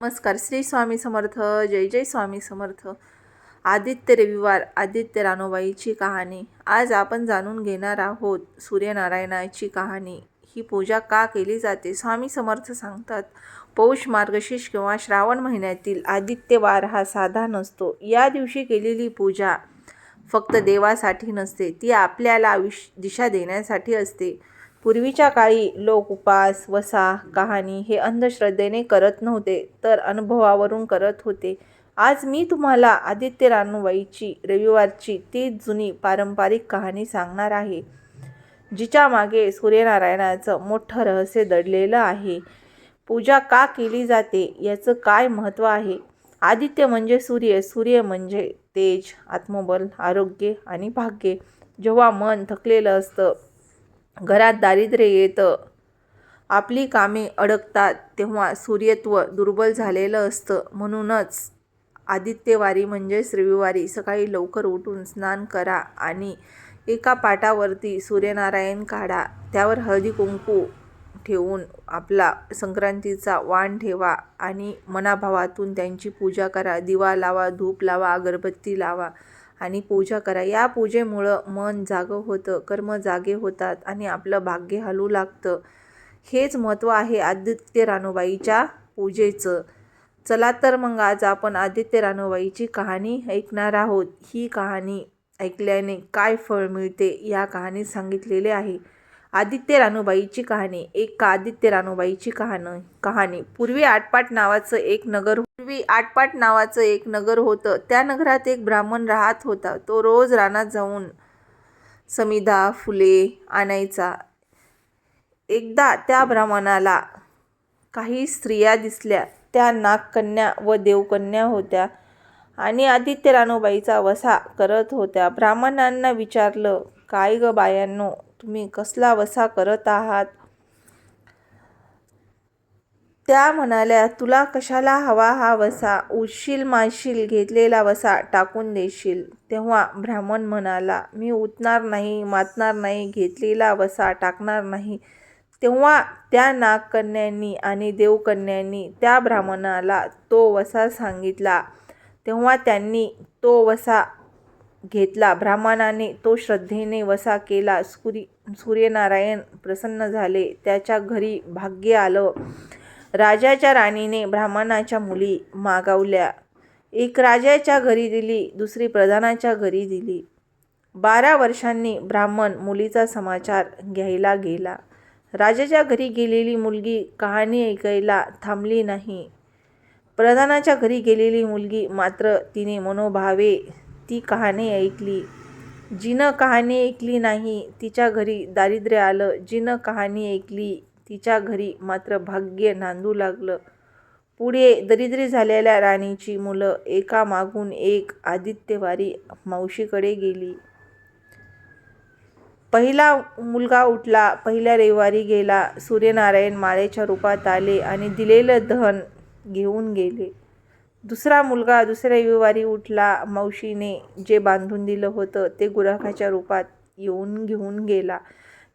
नमस्कार. श्री स्वामी समर्थ. जय जय स्वामी समर्थ. आदित्य रविवार, आदित्य रानोबाईची कहाणी. आज आपण जाणून घेणार आहोत सूर्यनारायणाची कहाणी. ही पूजा का केली जाते? स्वामी समर्थ सांगतात, पौष, मार्गशीर्ष किंवा श्रावण महिन्यातील आदित्यवार हा साधा नसतो. या दिवशी केलेली पूजा फक्त देवासाठी नसते, ती आपल्याला दिशा देण्यासाठी असते. पूर्वीच्या काळी लोक उपास, वसा, कहाणी हे अंधश्रद्धेने करत नव्हते, तर अनुभवावरून करत होते. आज मी तुम्हाला आदित्य रानोबाईची रविवारची तीच जुनी पारंपरिक कहाणी सांगणार आहे, जिच्या मागे सूर्यनारायणाचं मोठं रहस्य दडलेलं आहे. पूजा का केली जाते, याचं काय महत्त्व आहे? आदित्य म्हणजे सूर्य, सूर्य म्हणजे तेज, आत्मबल, आरोग्य आणि भाग्य. जेव्हा मन थकलेलं असतं, घरात दारिद्र्य येतं, आपली कामे अडकतात, तेव्हा सूर्यत्व दुर्बल झालेलं असतं. म्हणूनच आदित्यवारी म्हणजेच रविवारी सकाळी लवकर उठून स्नान करा आणि एका पाटावरती सूर्यनारायण काढा. त्यावर हळदी कुंकू ठेवून आपला संक्रांतीचा वाण ठेवा आणि मनाभावातून त्यांची पूजा करा. दिवा लावा, धूप लावा, अगरबत्ती लावा आणि पूजा करा. या पूजेमुळं मन जागं होतं, कर्म जागे होतात आणि आपलं भाग्य हलू लागतं. हेच महत्त्व आहे आदित्य रानोबाईच्या पूजेचं. चला तर मग आज आपण आदित्य रानोबाईची कहाणी ऐकणार आहोत. ही कहाणी ऐकल्याने काय फळ मिळते, या कहाणीत सांगितलेले आहे. आदित्य रानोबाईची कहाणी. एक आदित्य रानोबाईची कहाणी. पूर्वी आटपाट नावाचं एक नगर होतं. त्या नगरात एक ब्राह्मण राहत होता. तो रोज रानात जाऊन समिधा, फुले आणायचा. एकदा त्या ब्राह्मणाला काही स्त्रिया दिसल्या. त्या नागकन्या व देवकन्या होत्या आणि आदित्य रानोबाईचा वसा करत होत्या. ब्राह्मणांना विचारलं, काय ग बायांनो, तुम्ही कसला वसा करत आहात? त्या म्हणाल्या, तुला कशाला हवा हा वसा? उठशील मानशील, घेतलेला वसा टाकून देशील. तेव्हा ब्राह्मण म्हणाला, मी उठणार नाही, मातणार नाही, घेतलेला वसा टाकणार नाही. तेव्हा त्या नागकन्यांनी आणि देवकन्यांनी त्या ब्राह्मणाला तो वसा सांगितला. तेव्हा त्यांनी तो वसा घेतला. ब्राह्मणाने तो श्रद्धेने वसा केला. सूर्यनारायण प्रसन्न झाले. त्याच्या घरी भाग्य आलं. राजाच्या राणीने ब्राह्मणाच्या मुली मागवल्या. एक राजाच्या घरी दिली, दुसरी प्रधानाच्या घरी दिली. 12 वर्षांनी ब्राह्मण मुलीचा समाचार घ्यायला गेला. राजाच्या घरी गेलेली मुलगी कहाणी ऐकायला थांबली नाही. प्रधानाच्या घरी गेलेली मुलगी मात्र तिने मनोभावे ती कहाणी ऐकली. जिनं कहाणी ऐकली नाही, तिच्या घरी दारिद्र्य आलं. जिनं कहाणी ऐकली, तिच्या घरी मात्र भाग्य नांदू लागलं. पुढे दरिद्री झालेल्या राणीची मुलं एकामागून एक आदित्यवारी मावशीकडे गेली. पहिला मुलगा उठला, पहिल्या रविवारी गेला. सूर्यनारायण माळेच्या रूपात आले आणि दिलेलं धन घेऊन गेले. दुसरा मुलगा दुसऱ्या रविवारी उठला. मावशीने जे बांधून दिलं होतं ते गुराखाच्या रूपात येऊन घेऊन गेला.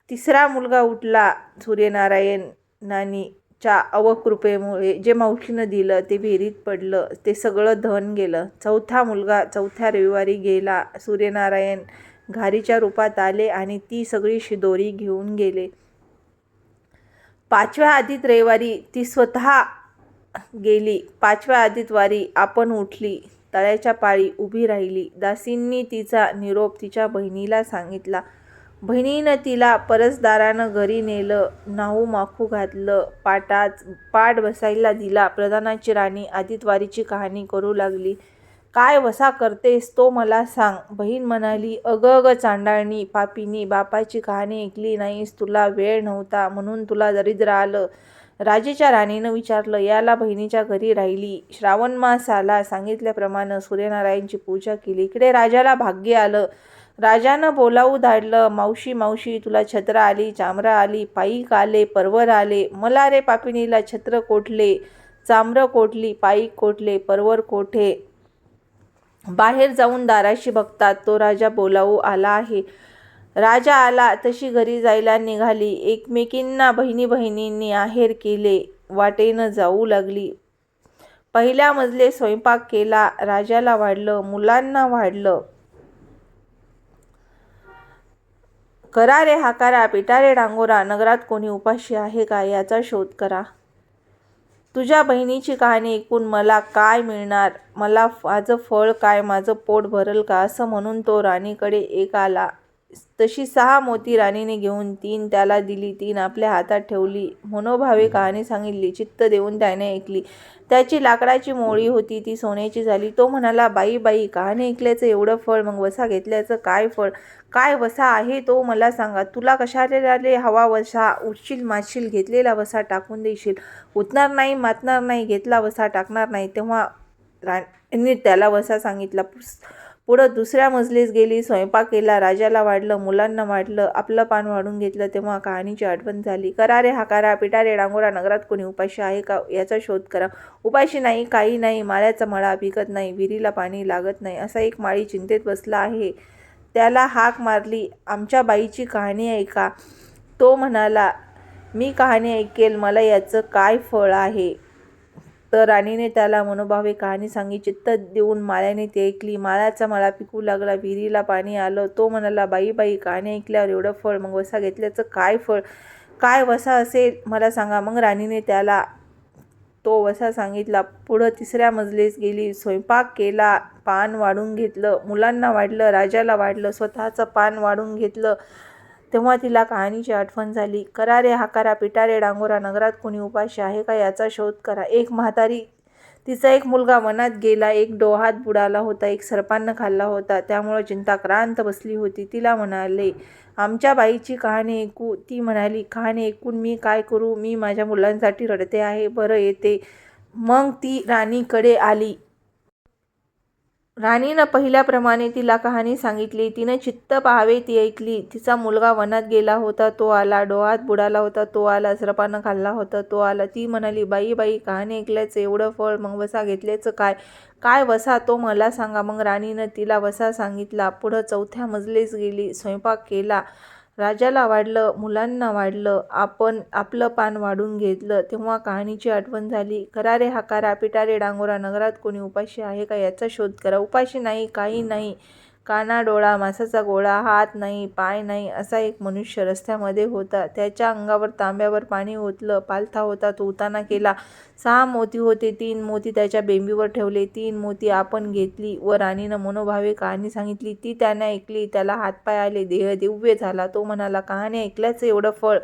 तिसरा मुलगा उठला. सूर्यनारायणाच्या अवकृपेमुळे जे मावशीनं दिलं ते विहिरीत पडलं, ते सगळं धन गेलं. चौथा मुलगा चौथ्या रविवारी गेला. सूर्यनारायण घारीच्या रूपात आले आणि ती सगळी शिदोरी घेऊन गेले. 5व्या आदित्य रविवारी ती स्वतः गेली. 5व्या आदित्यवारी आपण उठली. तळ्याच्या पाळी उभी राहिली. दासींनी तिचा निरोप तिच्या बहिणीला सांगितला. बहिणीनं तिला परसदारानं घरी नेलं. नाहू माखू घातलं. पाट बसायला दिला. प्रधानाची राणी आदित्यवारीची कहाणी करू लागली. काय वसा करतेस तो मला सांग. बहीण म्हणाली, अगं चांडाळणी, पापिनी, बापाची कहाणी ऐकली नाहीस, तुला वेळ नव्हता म्हणून तुला दरिद्र आलं. राजेच्या राणीनं विचारलं. याला बहिणीच्या घरी राहिली. श्रावण मास आला. सांगितल्याप्रमाणे सूर्यनारायणची पूजा केली. इकडे राजाला भाग्य आलं. राजानं बोलावू धाडलं. मावशी मावशी, तुला छत्र आली, चामरं आली, पाईक आले, परवर आले. मला रे पापिनीला छत्र कोठले, चामरं कोठली, पाईक कोठले, परवर कोठे? बाहेर जाऊन दाराशी बघतात, तो राजा बोलावू आला आहे. राजा आला तशी घरी जायला निघाली. एकमेकींना बहिणींनी आहेर केले. वाटेनं जाऊ लागली. पहिल्या मजले स्वयंपाक केला, राजाला वाढलं, मुलांना वाढलं. करा रे हाकारा, पिटा रे डांगोरा, नगरात कोणी उपाशी आहे का याचा शोध करा. तुझ्या बहिणीची कहाणी ऐकून मला काय मिळणार, मला माझं फळ काय, माझं पोट भरल का, असं म्हणून तो राणीकडे एक आला. तशी 6 मोती राणीने घेऊन 3 त्याला दिली, 3 आपल्या हातात ठेवली. मनोभावे कहाणी सांगितली, चित्त देऊन त्याने ऐकली. त्याची लाकडाची मोळी होती ती सोन्याची झाली. तो म्हणाला, बाई बाई, कहाणी ऐकल्याचं एवढं फळ, मग वसा घेतल्याचं काय फळ, काय वसा आहे तो मला सांगा. तुला कशाला हवा वसा, उठशील मारशील, घेतलेला वसा टाकून देशील, उठणार नाही मातणार नाही, घेतला वसा टाकणार नाही. तेव्हा राणीने त्याला वसा सांगितला. पुढं दुसऱ्या मजलीस गेली, स्वयंपाक केला, राजाला वाढलं, मुलांना वाढलं, आपलं पान वाढून घेतलं. तेव्हा कहाणीची आठवण झाली. करा रे हाकारा, पिटा रे डांगोरा, नगरात कोणी उपाशी आहे का याचा शोध करा. उपाशी नाही, काही नाही, माळ्याचा मळा पिकत नाही, विहिरीला पाणी लागत नाही, असा एक माळी चिंतेत बसला आहे. त्याला हाक मारली, आमच्या बाईची कहाणी ऐका. तो म्हणाला, मी कहाणी ऐकेल, मला याचं काय फळ आहे. तर राणीने त्याला मनोभावे कहाणी सांगी, चित्त देऊन माळ्याने ती ऐकली. माळ्याचा मळा पिकू लागला, विहिरीला पाणी आलं. तो म्हणाला, बाई बाई, कहाणी ऐकल्यावर एवढं फळ, मग वसा घेतल्याचं काय फळ, काय वसा असेल मला सांगा. मग राणीने त्याला तो वसा सांगितला. पुढं तिसऱ्या मजलीस गेली, स्वयंपाक केला, पान वाढून घेतलं, मुलांना वाढलं, राजाला वाढलं, स्वतःचं पान वाढून घेतलं. तेव्हा तिला कहाणीची आठवण झाली. करा रे हाकारा, पिटा रे डांगोरा, नगरात कोणी उपाशी आहे का याचा शोध करा. एक म्हातारी, तिचा एक मुलगा वनात गेला, एक डोहात बुडाला होता, एक सर्पानं खाल्ला होता. त्यामुळे चिंताक्रांत बसली होती. तिला म्हणाले, आमच्या बाईची कहाणी ऐकू. ती म्हणाली, कहाणी ऐकून मी काय करू, मी माझ्या मुलांसाठी रडते आहे, बरं येते. मग ती राणीकडे आली. राणीनं पहिल्याप्रमाणे तिला कहाणी सांगितली. तिनं चित्त पाहावे ती ऐकली. तिचा मुलगा वनात गेला होता, तो आला, डोहात बुडाला होता, तो आला, सर्पानं खाल्ला होता, तो आला. ती म्हणाली, बाई बाई, कहाणी ऐकल्याचं एवढं फळ, मग वसा घेतल्याचं काय, काय वसा तो मला सांगा. मग राणीनं तिला वसा सांगितला. पुढं चौथ्या मजलीस गेली, स्वयंपाक केला, राजाला वाढलं, मुलांना वाढलं, आपलं पान वाढून घेतलं. तेव्हा कहाणीची आठवण झाली. करा रे हाकारा, पिटा रे डांगोरा, नगरात कोणी उपाशी आहे का याचा शोध करा. उपाशी नाही, काही नाही, काना डोळा, मांसाचा गोळा, हात नाही, पाय नाही, असा एक मनुष्य रस्त्यामध्ये होता. त्याच्या अंगावर तांब्यावर पाणी ओतलं, पालथा होता, तो उताना केला. 6 मोती होते, 3 मोती त्याच्या बेंबीवर ठेवले, 3 मोती आपण घेतली व राणीनं मनोभावे कहाणी सांगितली. ती त्याने ऐकली. त्याला हातपाय आले, देह दिव्य झाला. तो म्हणाला, कहाणी ऐकल्याचं एवढं फळ,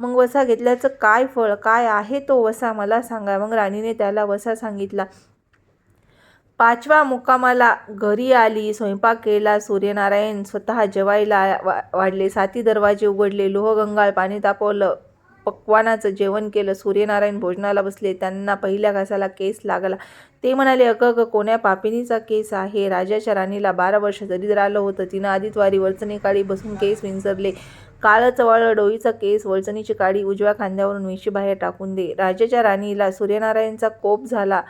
मग वसा घेतल्याचं काय फळ, काय आहे तो वसा मला सांगा. मग राणीने त्याला वसा सांगितला. 5व्या मुक्कामाला घरी आली, स्वयंपाक केला, सूर्यनारायण स्वतः जेवायला वाढले, 7 दरवाजे उघडले, लोहगंगाळ पाणी तापवलं, पक्वानाचं जेवण केलं. सूर्यनारायण भोजनाला बसले. त्यांना पहिल्या घासाला केस लागला. ते म्हणाले, अगं कोण्या पापिनीचा केस आहे. राजाच्या राणीला 12 वर्ष दरिद्र आलं होतं. तिनं आदितवारी वळचणी काढी बसून केस विंचरले. काळं चवाळं डोईचा केस, वळचणीची काडी उजव्या खांद्यावरून वेशीबाहेर टाकून दे. राजाच्या राणीला सूर्यनारायणचा कोप झाला.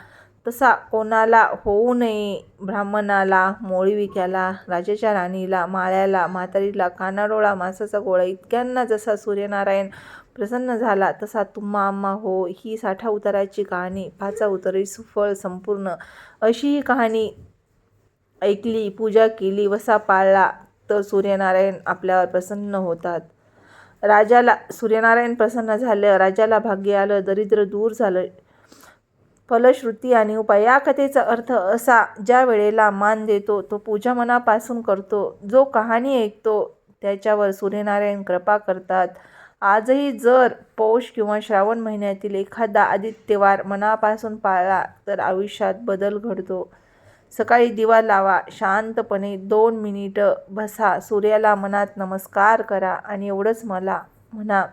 तसा कोणाला होऊ नये. ब्राह्मणाला, मोळीविक्याला, राजाच्या राणीला, माळ्याला, म्हातारीला, कानाडोळा, मांसाचा गोळा इतक्यांना जसा सूर्यनारायण प्रसन्न झाला, तसा तुम्हा आम्हा हो. ही 60 उताराची कहाणी, 5 उतारी सुफळ संपूर्ण. अशी ही कहाणी ऐकली, पूजा केली, वसा पाळला तर सूर्यनारायण आपल्यावर प्रसन्न होतात. राजाला सूर्यनारायण प्रसन्न झालं, राजाला भाग्य आलं, दरिद्र दूर झालं. फलश्रुती आणि उपाय. या कथेचा अर्थ असा, ज्या वेळेला मान देतो तो पूजा मनापासून करतो, जो कहाणी ऐकतो त्याच्यावर सूर्यनारायण कृपा करतात. आजही जर पौष किंवा श्रावण महिन्यातील एखादा आदित्यवार मनापासून पाळला तर आयुष्यात बदल घडतो. सकाळी दिवा लावा, शांतपणे 2 मिनिटं बसा, सूर्याला मनात नमस्कार करा आणि एवढंच मला म्हणा,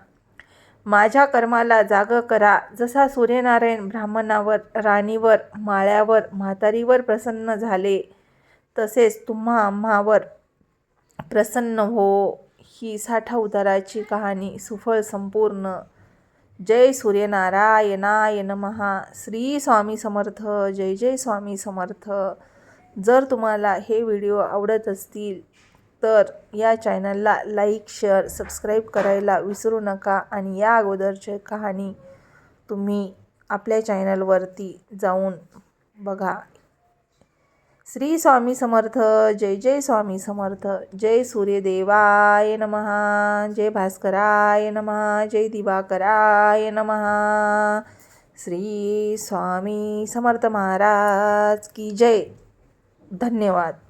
माझ्या कर्माला जागं करा. जसा सूर्यनारायण ब्राह्मणावर, राणीवर, माळ्यावर, म्हातारीवर प्रसन्न झाले, तसेच तुम्हा आम्हावर प्रसन्न हो. ही 60 उताराची कहाणी सुफळ संपूर्ण. जय सूर्यनारायणाय नमः. श्री स्वामी समर्थ. जय जय स्वामी समर्थ. जर तुम्हाला हे व्हिडिओ आवडत असतील तर या चॅनलला लाईक, शेअर, सबस्क्राईब करायला विसरू नका आणि या अगोदरची कहाणी तुम्ही आपल्या चॅनलवरती जाऊन बघा. श्री स्वामी समर्थ. जय जय स्वामी समर्थ. जय सूर्यदेवाय नमः. जय भास्कराय नमः. जय दिवाकराय नमः. श्री स्वामी समर्थ महाराज की जय. धन्यवाद.